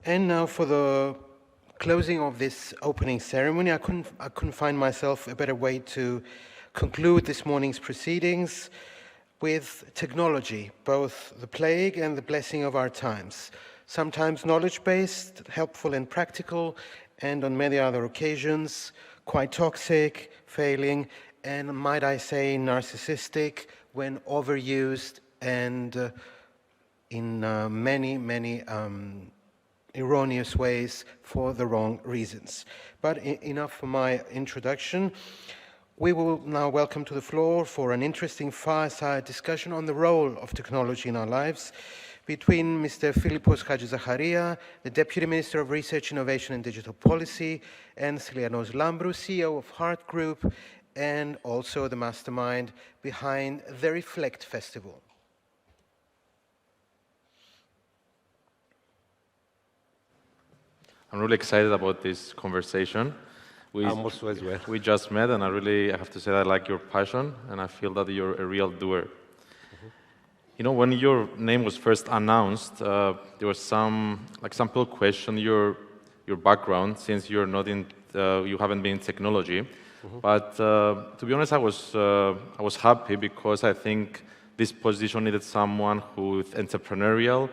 And now for the closing of this opening ceremony, I couldn't find myself a better way to conclude this morning's proceedings with technology, both the plague and the blessing of our times. Sometimes knowledge-based, helpful and practical, and on many other occasions, quite toxic, failing, and might I say narcissistic when overused and in many erroneous ways for the wrong reasons. But enough for my introduction. We will now welcome to the floor for an interesting fireside discussion on the role of technology in our lives between Mr. Philippos Hadjizacharia, the Deputy Minister of Research, Innovation and Digital Policy, and Stylianos Lambrou, CEO of Heart Group, and also the mastermind behind the Reflect Festival. I'm really excited about this conversation. I'm also as well. We just met, and I have to say I like your passion, and I feel that you're a real doer. You know, when your name was first announced, there was some people questioned your background, since you're not in, you haven't been in technology. But to be honest, I was happy, because I think this position needed someone who with entrepreneurial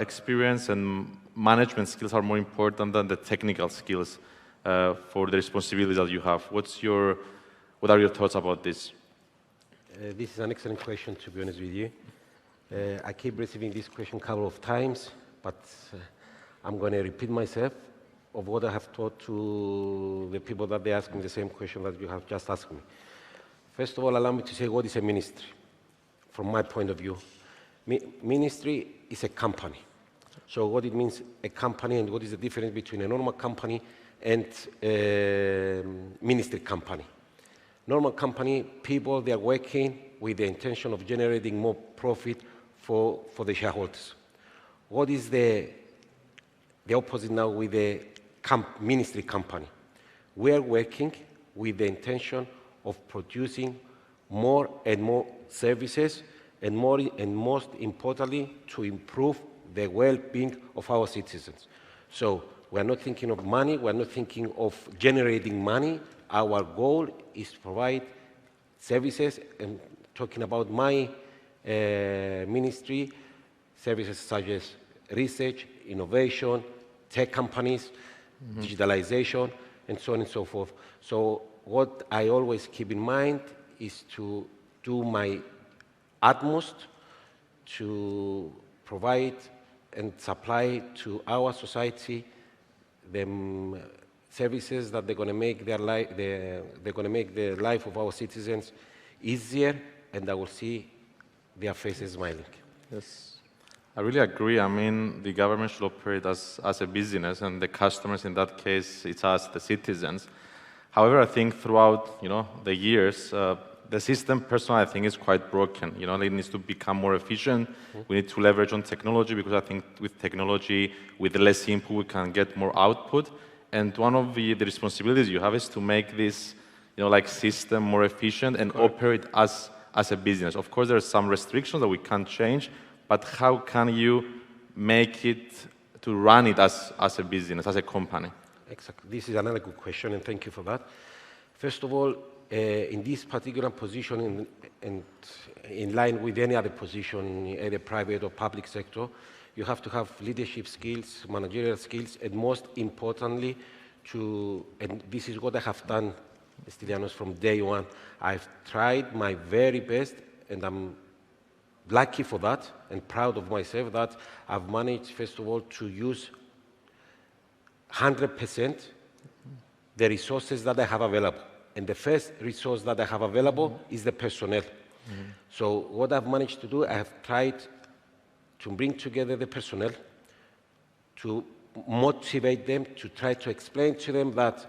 experience and management skills are more important than the technical skills for the responsibilities that you have. What are your thoughts about this? This is an excellent question, to be honest with you. I keep receiving this question a couple of times, but I'm going to repeat myself of what I have taught to the people that they ask me the same question that you have just asked me. First of all, allow me to say what is a ministry, from my point of view. Ministry is a company. So what it means, a company, and what is the difference between a normal company and a ministry company. Normal company, people, they are working with the intention of generating more profit for the shareholders. What is the opposite now with the ministry company? We are working with the intention of producing more and more services, and most importantly, to improve the well-being of our citizens. So we are not thinking of money, we are not thinking of generating money. Our goal is to provide services, and talking about my ministry, services such as research, innovation, tech companies, digitalization, and so on and so forth. So what I always keep in mind is to do my utmost to provide and supply to our society the services that they're going to make their life, they're going to make the life of our citizens easier, and I will see their faces smiling. Yes, I really agree. I mean, the government should operate as a business, and the customers, in that case, it's us, the citizens. However, I think throughout, the years, the system, personally, I think is quite broken. It needs to become more efficient. We need to leverage on technology, because I think with technology, with less input, we can get more output. And one of the responsibilities you have is to make this, system more efficient and operate as a business. Of course, there are some restrictions that we can't change, but how can you make it to run it as a business, as a company? Exactly. This is another good question, and thank you for that. First of all, in this particular position, and in line with any other position in either private or public sector, you have to have leadership skills, managerial skills, and most importantly, and this is what I have done, Stylianos, from day one. I've tried my very best, and I'm lucky for that, and proud of myself that I've managed, first of all, to use 100% the resources that I have available. And the first resource that I have available is the personnel. So what I've managed to do, I have tried to bring together the personnel, to motivate them, to try to explain to them that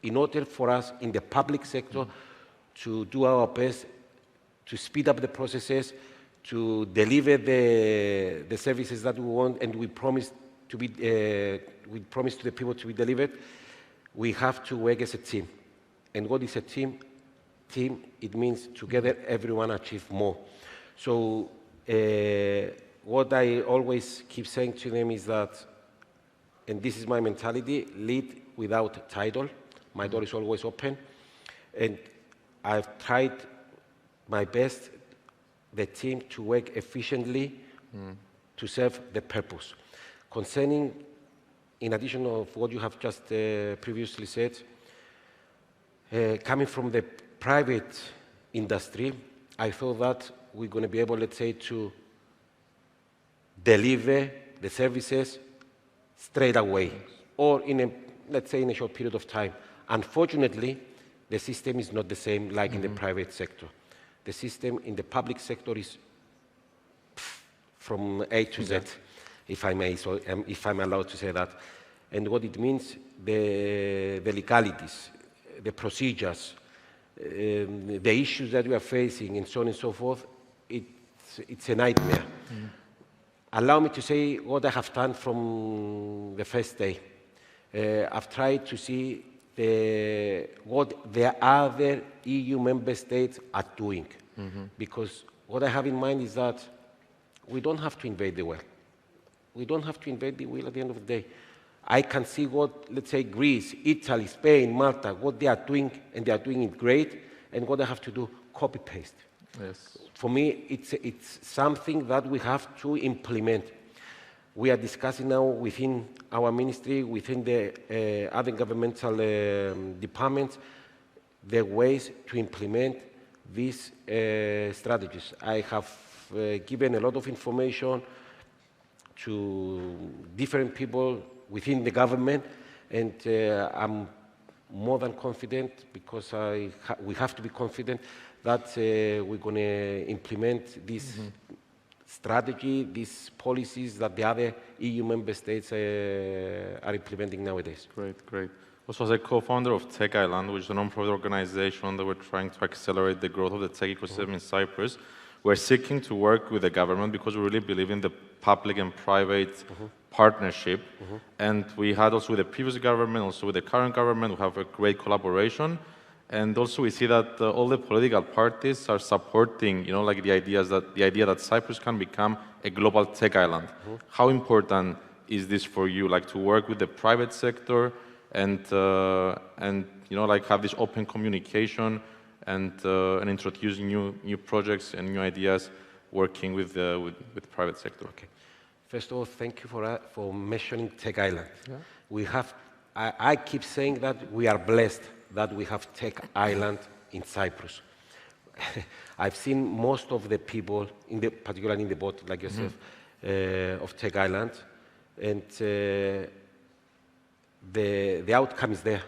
in order for us in the public sector to do our best, to speed up the processes, to deliver the services that we want, and we promise to the people to be delivered, we have to work as a team. And what is a team? Team, it means together everyone achieve more. So what I always keep saying to them is that and this is my mentality, lead without title. My door is always open. And I've tried my best, the team, to work efficiently to serve the purpose. Concerning, in addition of what you have just previously said, coming from the private industry, I thought that we're going to be able, let's say, to deliver the services straight away, or in a, let's say, in a short period of time. Unfortunately, the system is not the same like in the private sector. The system in the public sector is from A to Z, if I may, so if I'm allowed to say that. And what it means, the legalities, the procedures, the issues that we are facing, and so on and so forth, it's a nightmare. Allow me to say what I have done from the first day. I've tried to see what the other EU member states are doing. Because what I have in mind is that we don't have to invade the well. We don't have to invade the wheel at the end of the day. I can see what, let's say, Greece, Italy, Spain, Malta, what they are doing, and they are doing it great, and what I have to do, copy-paste. Yes. For me, it's something that we have to implement. We are discussing now within our ministry, within the other governmental departments, the ways to implement these strategies. I have given a lot of information to different people within the government, and I'm more than confident, because we have to be confident that we're going to implement this strategy, these policies that the other EU member states are implementing nowadays. Great, great. Also, as a co-founder of Tech Island, which is a non-profit organization that we're trying to accelerate the growth of the tech ecosystem in Cyprus, we're seeking to work with the government because we really believe in the public and private partnership. And we had also with the previous government, also with the current government, we have a great collaboration. And also we see that all the political parties are supporting, like the idea that Cyprus can become a global tech island. How important is this for you, like to work with the private sector and have this open communication and introducing new projects and new ideas, working with the private sector? Okay. First of all, thank you for mentioning Tech Island. Yeah. I keep saying that we are blessed that we have Tech Island in Cyprus. I've seen most of the people, particularly in the boat, like yourself, of Tech Island, and the outcome is there.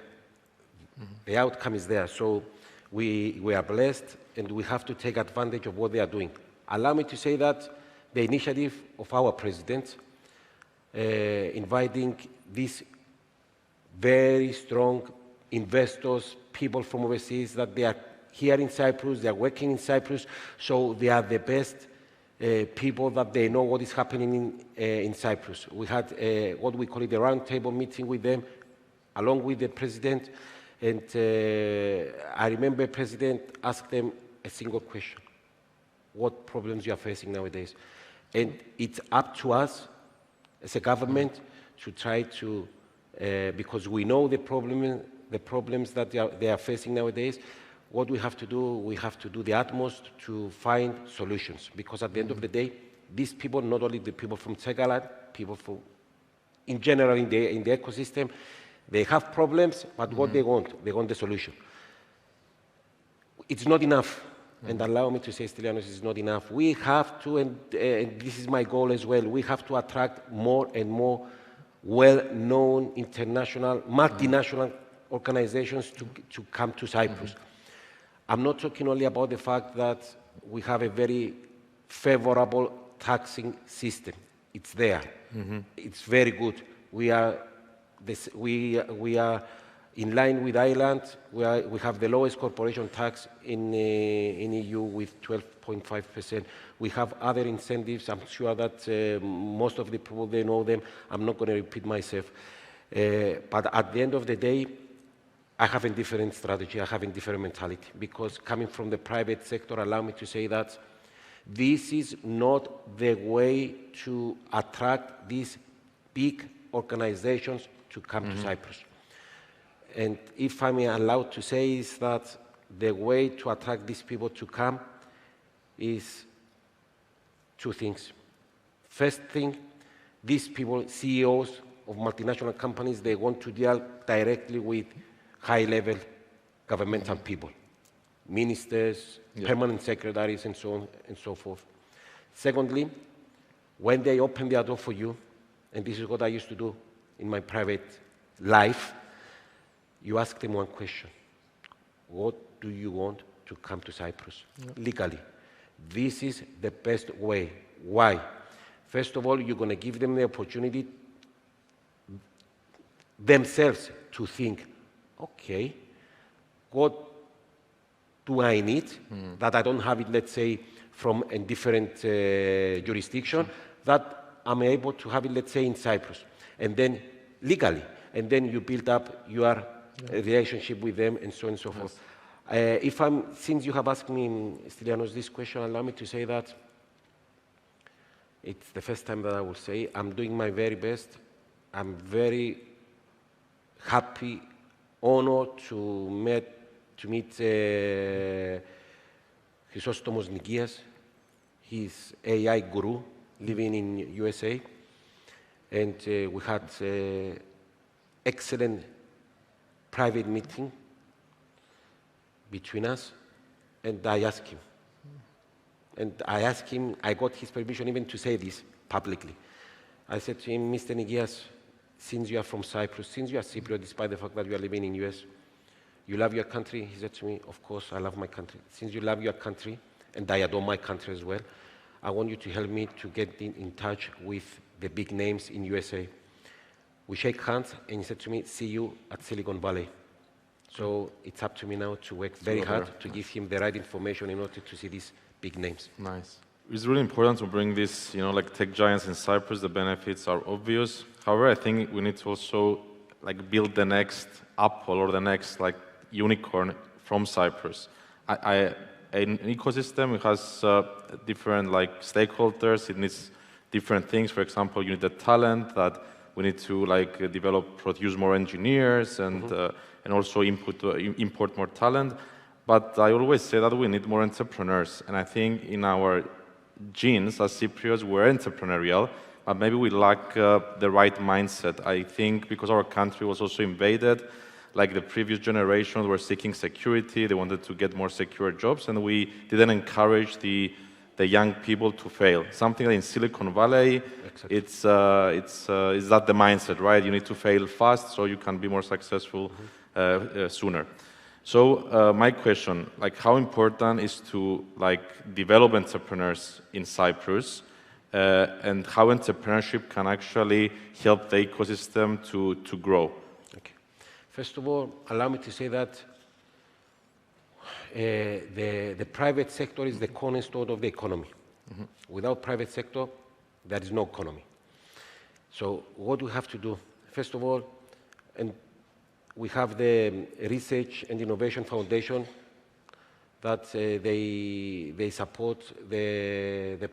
The outcome is there. So we are blessed, and we have to take advantage of what they are doing. Allow me to say that the initiative of our president, inviting these very strong investors, people from overseas, that they are here in Cyprus, they are working in Cyprus, so they are the best people that they know what is happening in Cyprus. We had what we call it a roundtable meeting with them, along with the president, and I remember the president asked them a single question: what problems you are facing nowadays? And it's up to us as a government to try to, because we know the problems that they are facing nowadays. What we have to do the utmost to find solutions. Because at the end of the day, these people, not only the people from Tech Island, people from, in general in the ecosystem, they have problems, but what they want the solution. It's not enough. And allow me to say, Stylianos, is not enough. We have to, and this is my goal as well, we have to attract more and more well-known international, multinational organizations to come to Cyprus. I'm not talking only about the fact that we have a very favorable taxing system. It's there. It's very good. We are in line with Ireland. We have the lowest corporation tax in EU with 12.5%. We have other incentives. I'm sure that most of the people, they know them. I'm not going to repeat myself. But at the end of the day, I have a different strategy. I have a different mentality. Because coming from the private sector, allow me to say that this is not the way to attract these big organizations to come to Cyprus. And if I'm allowed to say is that the way to attract these people to come is two things. First thing, these people, CEOs of multinational companies, they want to deal directly with high-level governmental people, ministers, permanent secretaries, and so on and so forth. Secondly, when they open their door for you, and this is what I used to do in my private life, you ask them one question. What do you want to come to Cyprus? Legally. This is the best way. Why? First of all, you're going to give them the opportunity themselves to think, okay, what do I need that I don't have it, let's say, from a different jurisdiction, that I'm able to have it, let's say, in Cyprus, and then legally, and then you build up your relationship with them, and so on and so forth. Since you have asked me, Stylianos, this question, allow me to say that it's the first time that I will say I'm doing my very best. I'm very happy, honored to meet Chrysostomos Nikias. He's AI guru living in USA, and we had excellent private meeting between us, and I asked him. And I got his permission even to say this publicly. I said to him, Mr. Nikias, since you are from Cyprus, since you are Cypriot, despite the fact that you are living in US, you love your country? He said to me, of course, I love my country. Since you love your country, and I adore my country as well, I want you to help me to get in touch with the big names in USA. We shake hands, and he said to me, see you at Silicon Valley. So it's up to me now to work very hard to give him the right information in order to see these big names. Nice. It's really important to bring this, like tech giants in Cyprus. The benefits are obvious. However, I think we need to also build the next Apple or the next unicorn from Cyprus. An ecosystem has different stakeholders. It needs different things. For example, you need the talent that we need to produce more engineers and also import more talent. But I always say that we need more entrepreneurs. And I think in our genes as Cypriots, we're entrepreneurial, but maybe we lack the right mindset. I think because our country was also invaded, like the previous generations were seeking security, they wanted to get more secure jobs, and we didn't encourage the young people to fail. Something like in Silicon Valley, it's that the mindset, right? You need to fail fast so you can be more successful sooner. So my question, how important is to develop entrepreneurs in Cyprus, and how entrepreneurship can actually help the ecosystem to grow? Okay. First of all, allow me to say that the private sector is the cornerstone of the economy. Without private sector, there is no economy. So what we have to do, first of all, and we have the Research and Innovation Foundation that they support the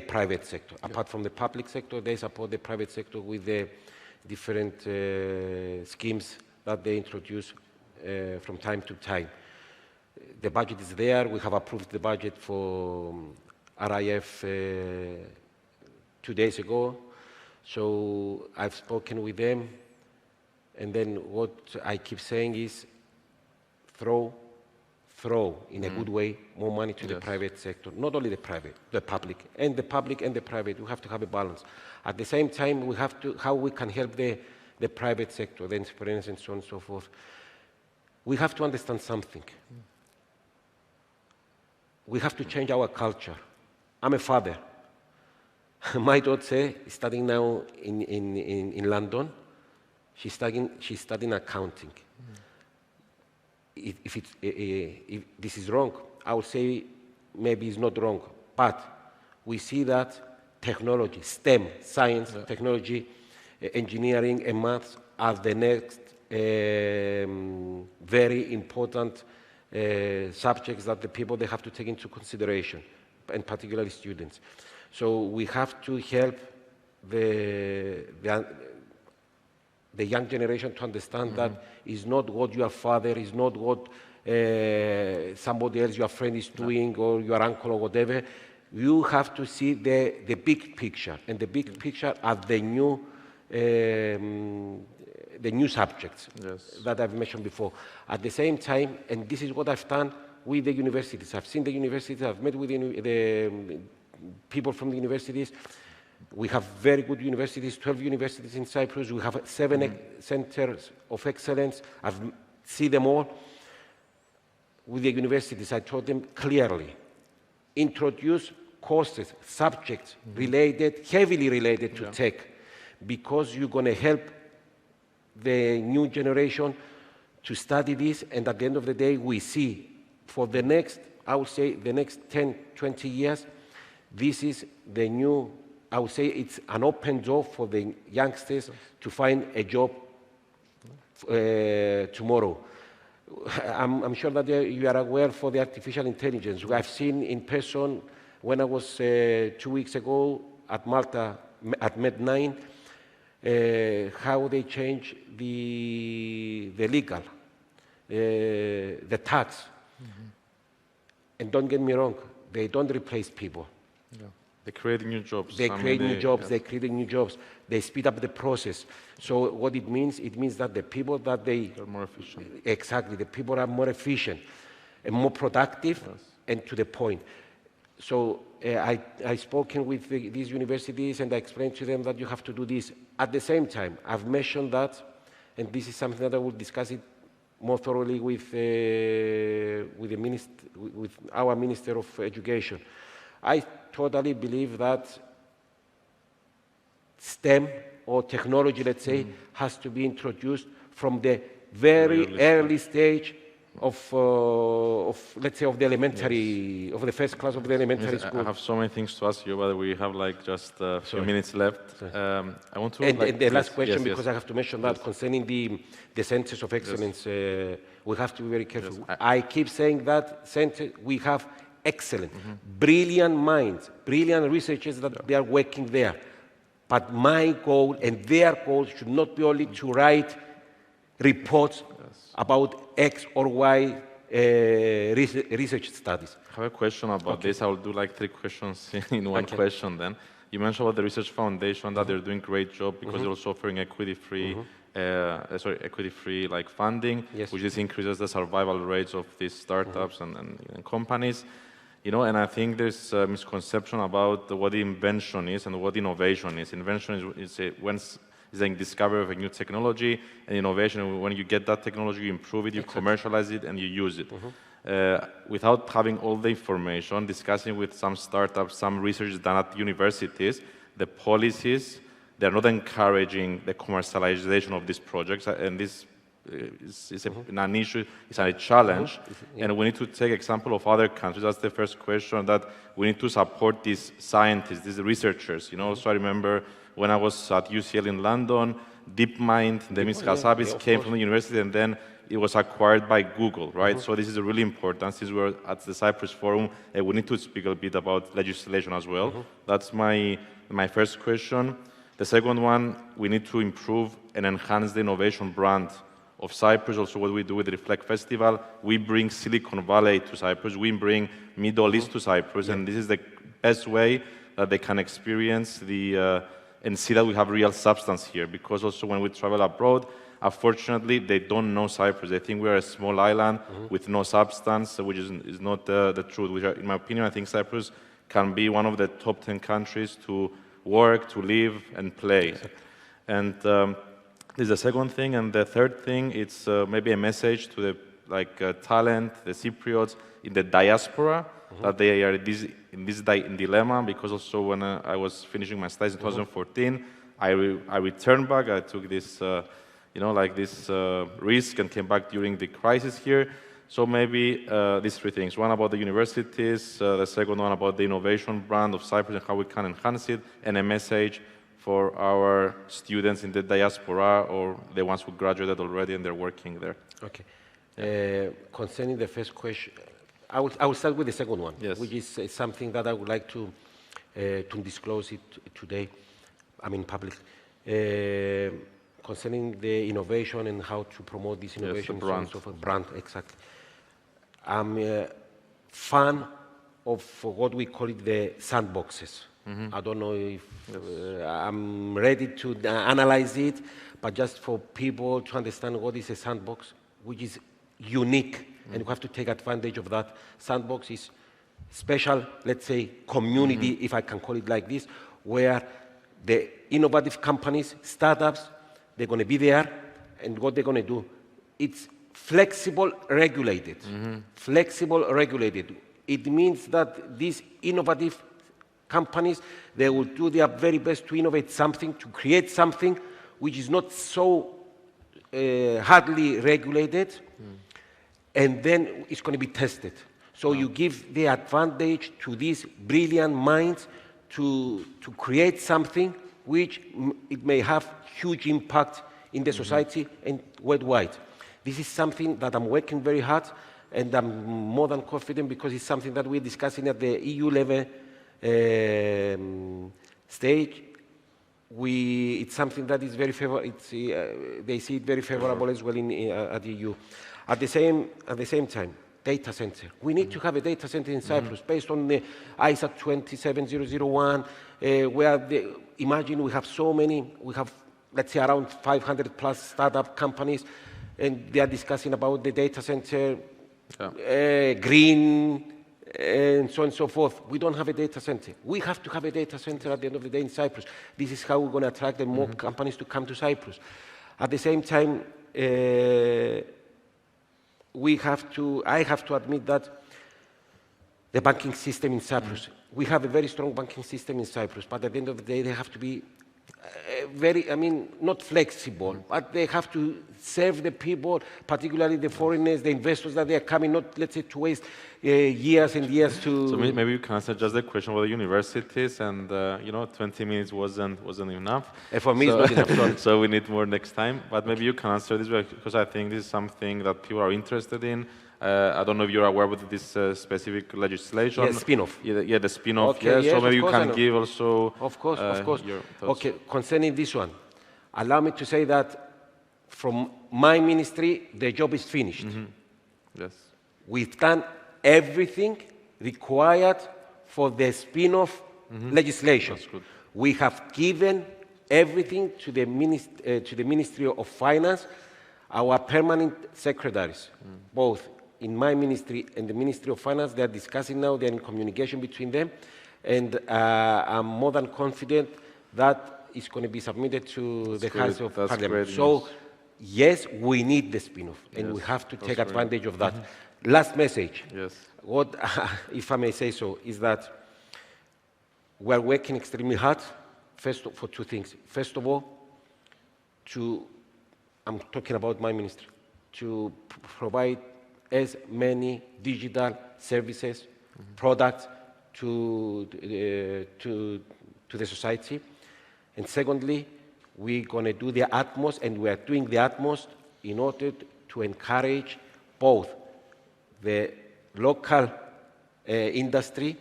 private sector. Apart from the public sector, they support the private sector with the different schemes that they introduce from time to time. The budget is there. We have approved the budget for RIF 2 days ago. So I've spoken with them. And then what I keep saying is throw in a good way more money to the private sector. Not only the private, the public and the private. We have to have a balance. At the same time, we have to, how we can help the private sector, the entrepreneurs and so on and so forth. We have to understand something. We have to change our culture. I'm a father. My daughter is studying now in London. She's studying accounting. If this is wrong, I would say maybe it's not wrong. But we see that technology, STEM, science, technology, engineering, and maths are the next very important subjects that the people they have to take into consideration, and particularly students. So we have to help the young generation to understand that it's not what your father, is not what somebody else, your friend is doing, or your uncle or whatever. You have to see the big picture, and the big picture are the new subjects that I've mentioned before. At the same time, and this is what I've done with the universities. I've seen the universities, I've met with the people from the universities. We have very good universities, 12 universities in Cyprus. We have 7 centers of excellence. I've seen them all. With the universities, I told them clearly, introduce courses, subjects related, heavily related to tech, because you're going to help the new generation to study this, and at the end of the day, we see for the next, I would say, the next 10, 20 years, this is the new, I would say it's an open door for the youngsters to find a job tomorrow. I'm sure that you are aware for the artificial intelligence. I've seen in person when I was 2 weeks ago at Malta, at Med9, how they change the legal, the tax. And don't get me wrong, they don't replace people. They create new jobs. They create new jobs, they create new jobs. They speed up the process. So what it means that the people that they're more efficient. Exactly, the people are more efficient and more productive and to the point. So I've spoken with these universities and I explained to them that you have to do this. At the same time, I've mentioned that, and this is something that I will discuss it more thoroughly with our Minister of Education. I totally believe that STEM or technology, let's say, has to be introduced from the very early stage of let's say, of the elementary, of the first class of the elementary school. I have so many things to ask you, but we have like just a few minutes left. I want to... And the last question, because I have to mention that, concerning the centers of excellence, we have to be very careful. I keep saying that we have excellent, brilliant minds, brilliant researchers that they are working there. But my goal and their goal should not be only to write reports about X or Y research studies. I have a question about this. I will do like 3 questions in one question then. You mentioned about the Research Foundation, that they're doing a great job because they're also offering equity-free like funding, which is increases the survival rates of these startups and companies. You know, and I think there's a misconception about what invention is and what innovation is. Invention is a discovery of a new technology, and innovation, when you get that technology, you improve it, you commercialize it, and you use it. Without having all the information, discussing with some startups, some research done at universities, the policies, they're not encouraging the commercialization of these projects, and this is an issue, it's a challenge, and we need to take example of other countries. That's the first question, that we need to support these scientists, these researchers. You know, so I remember when I was at UCL in London, DeepMind, Demis Hassabis came from the university, and then it was acquired by Google, right? So this is really important. Since we're at the Cyprus Forum, we need to speak a bit about legislation as well. That's my first question. The second one, we need to improve and enhance the innovation brand of Cyprus. Also what we do with the Reflect Festival, we bring Silicon Valley to Cyprus, we bring Middle East to Cyprus, and this is the best way that they can experience and see that we have real substance here, because also when we travel abroad, unfortunately, they don't know Cyprus. They think we're a small island with no substance, which is not the truth. Which, in my opinion, I think Cyprus can be one of the top 10 countries to work, to live, and play. And this is the second thing. And the third thing, it's maybe a message to the talent, the Cypriots in the diaspora, that they are in this dilemma, because also when I was finishing my studies in 2014, I returned back. I took this, this risk and came back during the crisis here. So maybe these 3 things. One about the universities, the second one about the innovation brand of Cyprus and how we can enhance it, and a message for our students in the diaspora or the ones who graduated already and they're working there. Okay. Concerning the first question, I will start with the second one, which is something that I would like to disclose it today, I mean public. concerning the innovation and how to promote this innovation, so on and so forth. Brand, exactly. I'm a fan of what we call it the sandboxes. I don't know if I'm ready to analyze it, but just for people to understand what is a sandbox, which is unique, and you have to take advantage of that. Sandbox is special, let's say, community, if I can call it like this, where the innovative companies, startups, they're going to be there, and what they're going to do, it's flexible, regulated. Flexible, regulated. It means that these innovative companies, they will do their very best to innovate something, to create something which is not so hardly regulated, and then it's going to be tested. So you give the advantage to these brilliant minds to create something which it may have huge impact in the society and worldwide. This is something that I'm working very hard, and I'm more than confident because it's something that we're discussing at the EU level stage. It's something that is very favorable. They see it very favorable as well at the EU. At the same time, data center. We need to have a data center in Cyprus based on the ISA 27001, where imagine we have so many, we have, let's say, around 500 plus startup companies, and they are discussing about the data center, green, and so on and so forth. We don't have a data center. We have to have a data center at the end of the day in Cyprus. This is how we're going to attract the more companies to come to Cyprus. At the same time, I have to admit that the banking system in Cyprus, we have a very strong banking system in Cyprus, but at the end of the day, they have to be not flexible, but they have to serve the people, particularly the foreigners, the investors that they are coming, not, let's say, to waste years and years to... So maybe you can answer just the question about the universities, and 20 minutes wasn't enough. For me, it's not enough. Sorry. So we need more next time, but maybe you can answer this because I think this is something that people are interested in. I don't know if you're aware of this specific legislation. Yes, spin-off. Yeah, the spin-off. Okay, yes, so maybe you can I give also... Of course. Your thoughts. Okay, concerning this one, allow me to say that from my ministry, the job is finished. Yes. We've done everything required for the spin-off legislation. That's good. We have given everything to the Ministry of Finance, our permanent secretaries, both in my ministry and the Ministry of Finance. They are discussing now, they're in communication between them, and I'm more than confident that it's going to be submitted to the House of Parliament. So, yes, we need the spin-off, and we have to take advantage of that. Last message. Yes. What, if I may say so, is that we're working extremely hard, for two things. First of all, I'm talking about my ministry, to provide as many digital services, products to the society. And secondly, we're going to do the utmost, and we are doing the utmost in order to encourage both the local industry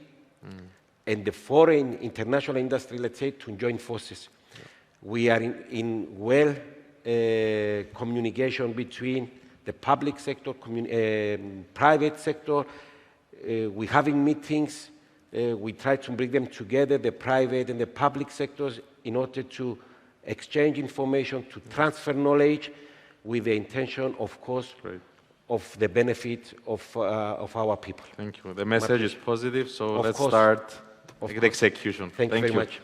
and the foreign international industry, let's say, to join forces. We are in well communication between the public sector, private sector. We're having meetings. We try to bring them together, the private and the public sectors, in order to exchange information, to transfer knowledge, with the intention, of course, of the benefit of our people. Thank you. The message is positive, so let's start the execution. Thank you very much.